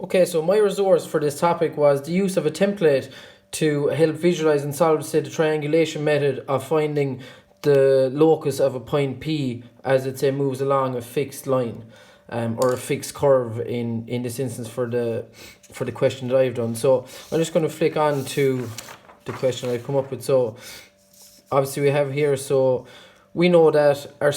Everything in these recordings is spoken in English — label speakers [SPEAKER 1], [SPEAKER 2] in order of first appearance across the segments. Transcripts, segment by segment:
[SPEAKER 1] Okay, so my resource for this topic was the use of a template to help visualize and solve, say, the triangulation method of finding the locus of a point P as it, say, moves along a fixed line, or a fixed curve in this instance for the question that I've done. So I'm just going to flick on to the question I've come up with. So obviously we have here, so we know that our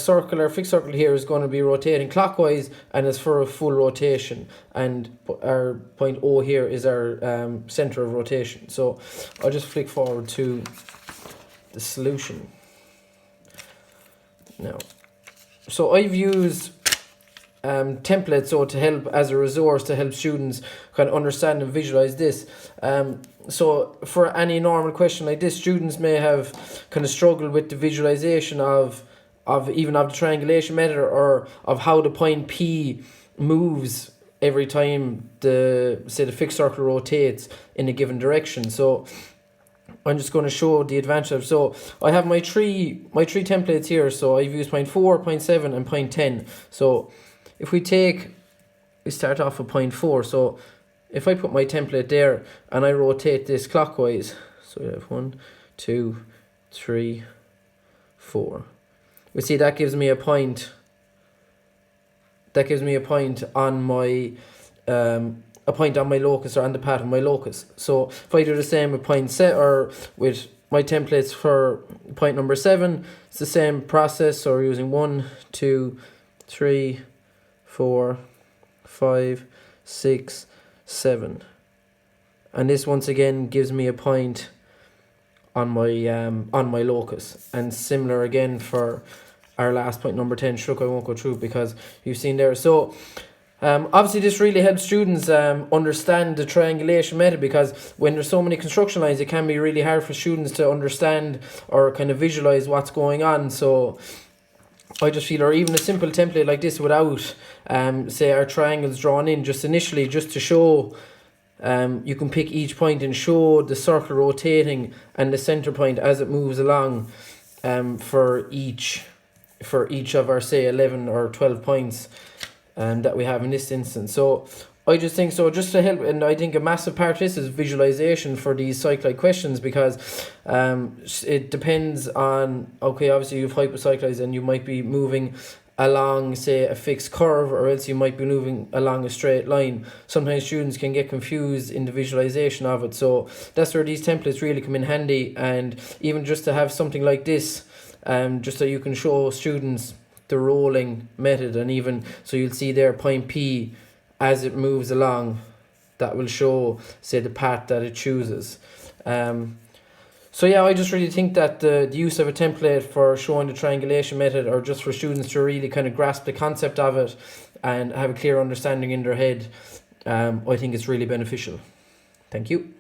[SPEAKER 1] fixed circle here is going to be rotating clockwise and it's for a full rotation, and our point O here is our center of rotation. So I'll just flick forward to the solution now. So I've used templates so to help as a resource to help students kind of understand and visualize this. So for any normal question like this, students may have kind of struggled with the visualization of even of the triangulation method, or of how the point P moves every time the fixed circle rotates in a given direction. So I'm just going to show the advantage of. So I have my three templates here. So I've used point 4, point 7, and point 10. So if we start off with point 4. So if I put my template there and I rotate this clockwise, so we have 1, 2, 3, 4. We see that gives me a point. That gives me a point on my locus, or on the path of my locus. So if I do the same with point set, or with my templates for point number 7, it's the same process. So we're using 1, 2, 3, 4, 5, 6, 7, and this once again gives me a point on my locus. And similar again for our last point number 10. Sure, I won't go through because you've seen there. So obviously this really helps students understand the triangulation method, because when there's so many construction lines, it can be really hard for students to understand or kind of visualize what's going on. So I just feel, or even a simple template like this without say our triangles drawn in just initially, just to show, you can pick each point and show the circle rotating and the center point as it moves along, for each of our, say, 11 or 12 points that we have in this instance. So I just think, so just to help, and I think a massive part of this is visualization for these cyclide questions, because it depends on, okay, obviously you've hypocyclized and you might be moving along, say, a fixed curve, or else you might be moving along a straight line. Sometimes students can get confused in the visualization of it. So that's where these templates really come in handy, and even just to have something like this, just so you can show students the rolling method, and even so you'll see there point P as it moves along, that will show, say, the path that it chooses. So yeah, I just really think that the use of a template for showing the triangulation method, or just for students to really kind of grasp the concept of it and have a clear understanding in their head, I think it's really beneficial. Thank you.